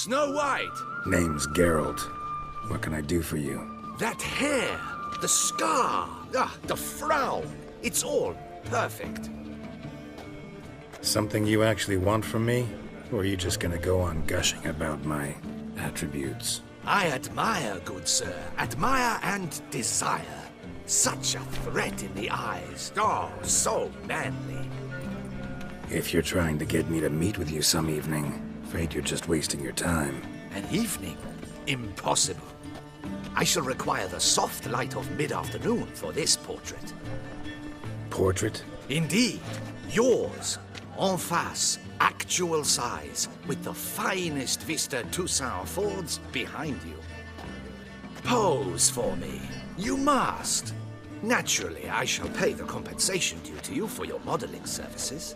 Snow White! Name's Geralt. What can I do for you? That hair, the scar, the frown. It's all perfect. Something you actually want from me? Or are you just gonna go on gushing about my attributes? I admire, good sir. Admire and desire. Such a threat in the eyes. Oh, so manly. If you're trying to get me to meet with you some evening, afraid you're just wasting your time. An evening? Impossible. I shall require the soft light of mid-afternoon for this portrait. Portrait? Indeed. Yours. En face. Actual size. With the finest vista Toussaint affords behind you. Pose for me. You must. Naturally, I shall pay the compensation due to you for your modeling services.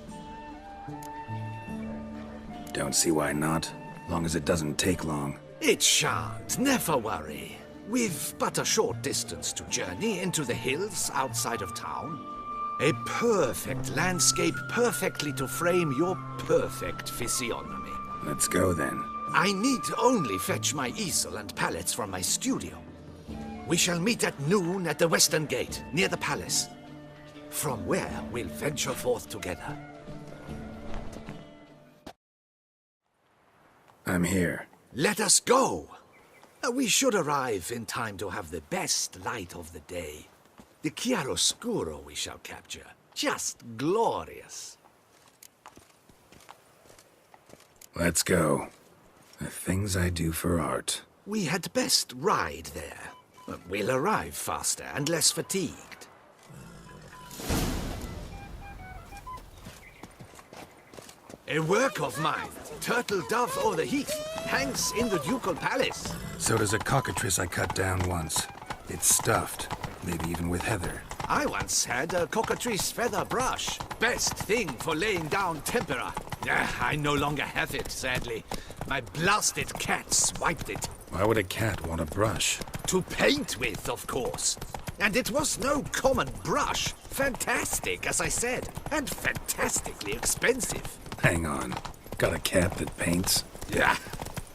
Don't see why not. Long as it doesn't take long. It shan't. Never worry. We've but a short distance to journey into the hills outside of town. A perfect landscape perfectly to frame your perfect physiognomy. Let's go then. I need only fetch my easel and palettes from my studio. We shall meet at noon at the western gate, near the palace. From where we'll venture forth together. I'm here. Let us go! We should arrive in time to have the best light of the day. The chiaroscuro we shall capture. Just glorious. Let's go. The things I do for art. We had best ride there. We'll arrive faster and less fatigued. A work of mine, turtle dove o'er the heath, hangs in the ducal palace. So does a cockatrice I cut down once. It's stuffed, maybe even with heather. I once had a cockatrice feather brush. Best thing for laying down tempera. I no longer have it, sadly. My blasted cat swiped it. Why would a cat want a brush? To paint with, of course. And it was no common brush. Fantastic, as I said, and fantastically expensive. Hang on. Got a cat that paints? Yeah,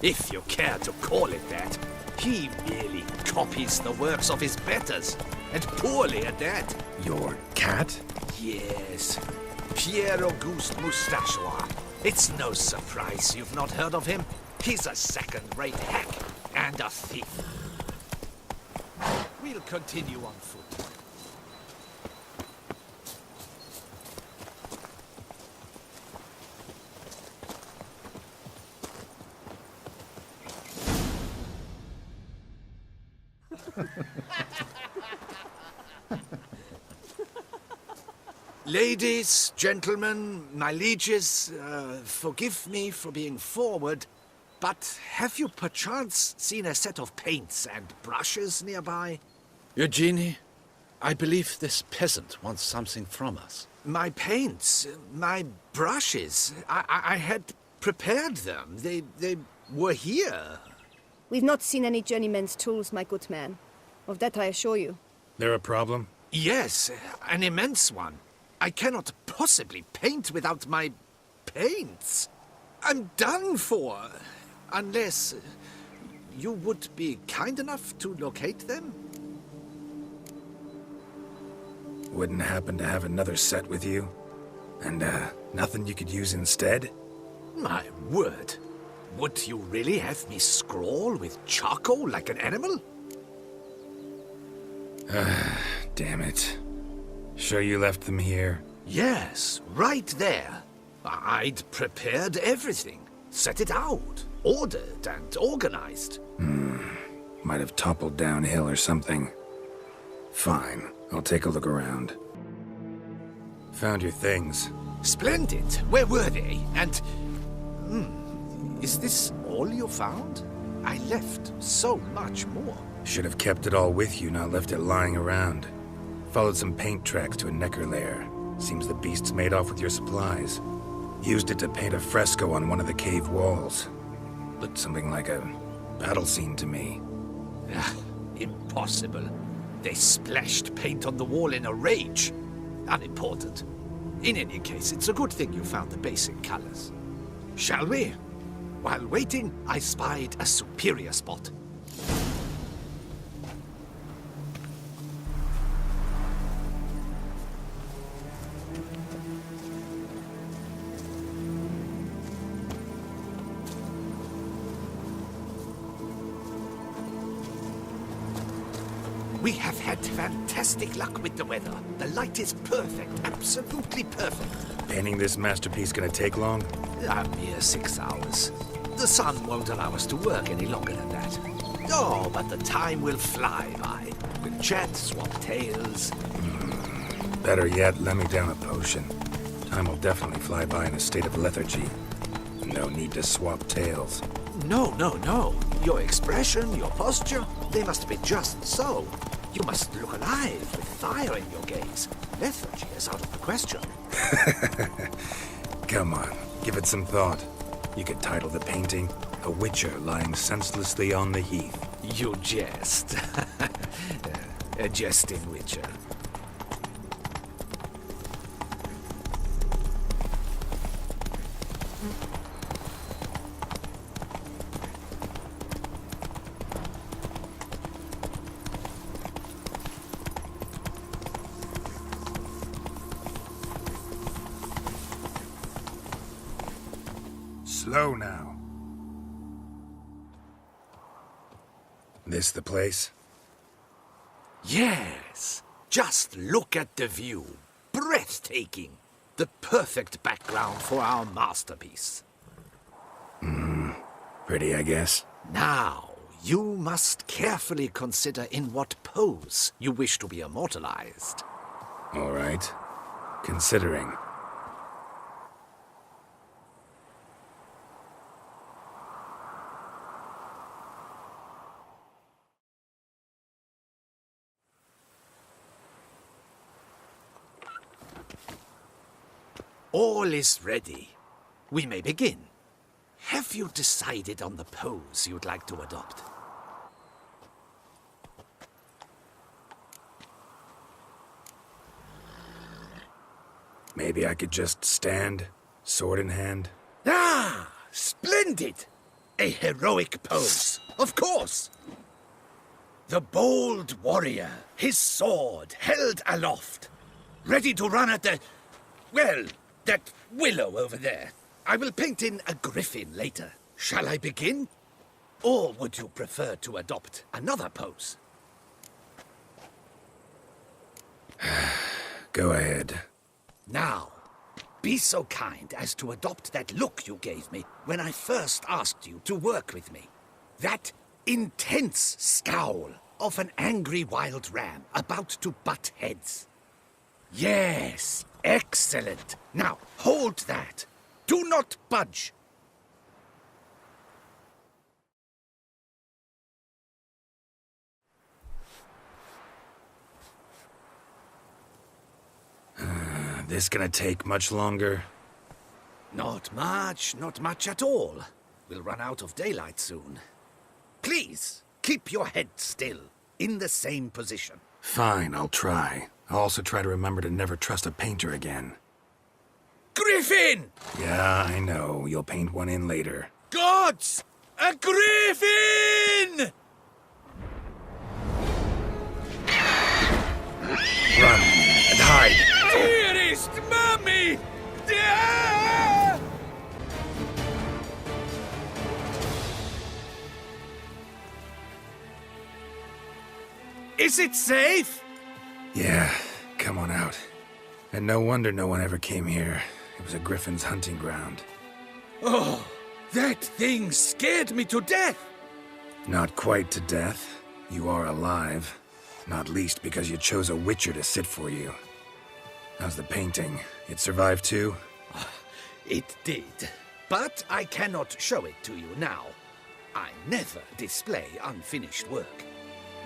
if you care to call it that. He merely copies the works of his betters, and poorly at that. Your cat? Yes, Pierre-Auguste Moustachois. It's no surprise you've not heard of him. He's a second-rate hack and a thief. We'll continue on foot. Ladies, gentlemen, my lieges, forgive me for being forward, but have you perchance seen a set of paints and brushes nearby? Eugenie, I believe this peasant wants something from us. My paints, my brushes, I had prepared them. They were here. We've not seen any journeyman's tools, my good man. Of that I assure you. There a problem? Yes, an immense one. I cannot possibly paint without my paints. I'm done for. Unless you would be kind enough to locate them? Wouldn't happen to have another set with you? And, nothing you could use instead? My word. Would you really have me scrawl with charcoal like an animal? Damn it. Sure you left them here? Yes, right there. I'd prepared everything. Set it out. Ordered and organized. Might have toppled downhill or something. Fine, I'll take a look around. Found your things. Splendid. Where were they? And... is this all you found? I left so much more. Should have kept it all with you, not left it lying around. Followed some paint tracks to a necker lair. Seems the beast's made off with your supplies. Used it to paint a fresco on one of the cave walls. Looked something like a battle scene to me. Impossible. They splashed paint on the wall in a rage. Unimportant. In any case, it's a good thing you found the basic colors. Shall we? While waiting, I spied a superior spot. We have had fantastic luck with the weather. The light is perfect, absolutely perfect. Painting this masterpiece gonna take long? A mere 6 hours. The sun won't allow us to work any longer than that. Oh, but the time will fly by. We'll chat, swap tales. Better yet, let me down a potion. Time will definitely fly by in a state of lethargy. No need to swap tales. No, no, no. Your expression, your posture, they must be just so. You must look alive with fire in your gaze. Lethargy is out of the question. Come on, give it some thought. You could title the painting, A Witcher Lying Senselessly on the Heath. You jest. A jesting witcher. Slow now. This the place? Yes. Just look at the view. Breathtaking. The perfect background for our masterpiece. Pretty, I guess. Now, you must carefully consider in what pose you wish to be immortalized. All right. Considering. All is ready. We may begin. Have you decided on the pose you'd like to adopt? Maybe I could just stand, sword in hand. Ah, splendid! A heroic pose, of course. The bold warrior, his sword held aloft, ready to run at the... well, that willow over there. I will paint in a griffin later. Shall I begin? Or would you prefer to adopt another pose? Go ahead. Now, be so kind as to adopt that look you gave me when I first asked you to work with me. That intense scowl of an angry wild ram about to butt heads. Yes, excellent. Now, hold that. Do not budge. This gonna take much longer? Not much at all. We'll run out of daylight soon. Please, keep your head still, in the same position. Fine, I'll try. I'll also try to remember to never trust a painter again. Griffin! Yeah, I know. You'll paint one in later. Gods! A griffin! Run and hide! Dearest Mummy! Ah! Is it safe? Yeah, come on out. And no wonder no one ever came here. It was a griffin's hunting ground. Oh, that thing scared me to death. Not quite to death. You are alive. Not least because you chose a witcher to sit for you. How's the painting? It survived too? It did. But I cannot show it to you now. I never display unfinished work.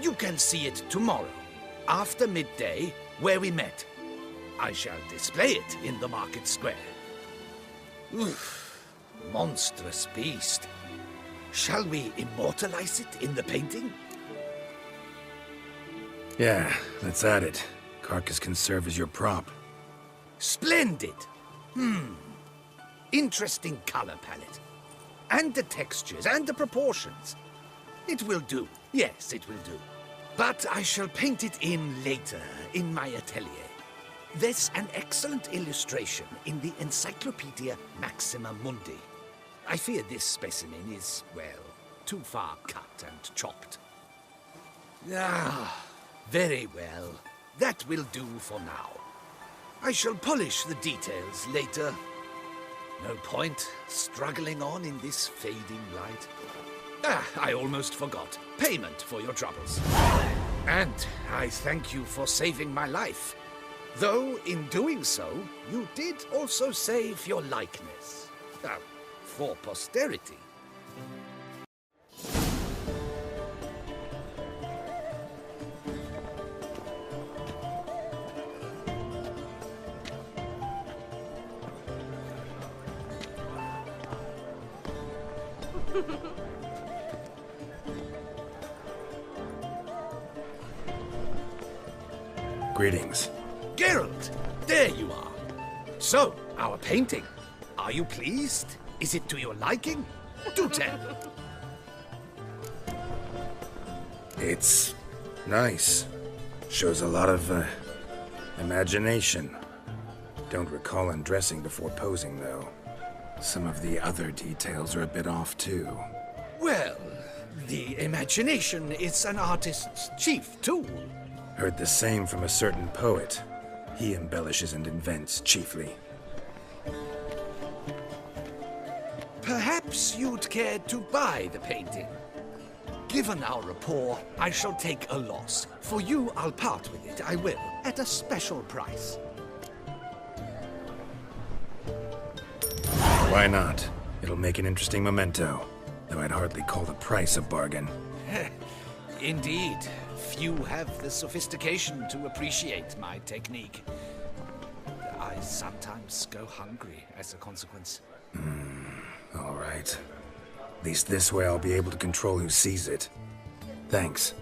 You can see it tomorrow, after midday, where we met. I shall display it in the market square. Oof, monstrous beast. Shall we immortalize it in the painting? Yeah, let's add it. Carcass can serve as your prop. Splendid. Interesting color palette. and the textures, and the proportions. It will do. Yes, it will do. But I shall paint it in later, in my atelier. There's an excellent illustration in the Encyclopedia Maxima Mundi. I fear this specimen is, well, too far cut and chopped. Ah, very well. That will do for now. I shall polish the details later. No point struggling on in this fading light. Ah, I almost forgot. Payment for your troubles. And I thank you for saving my life. Though, in doing so, you did also save your likeness. For posterity. Greetings. Geralt, there you are. So, our painting. Are you pleased? Is it to your liking? Do tell. It's nice. Shows a lot of, imagination. Don't recall undressing before posing, though. Some of the other details are a bit off, too. Well, the imagination is an artist's chief tool. Heard the same from a certain poet. He embellishes and invents, chiefly. Perhaps you'd care to buy the painting. Given our rapport, I shall take a loss. For you, I'll part with it, I will, at a special price. Why not? It'll make an interesting memento, though I'd hardly call the price a bargain. Indeed. Few have the sophistication to appreciate my technique. I sometimes go hungry as a consequence. All right. At least this way I'll be able to control who sees it. Thanks.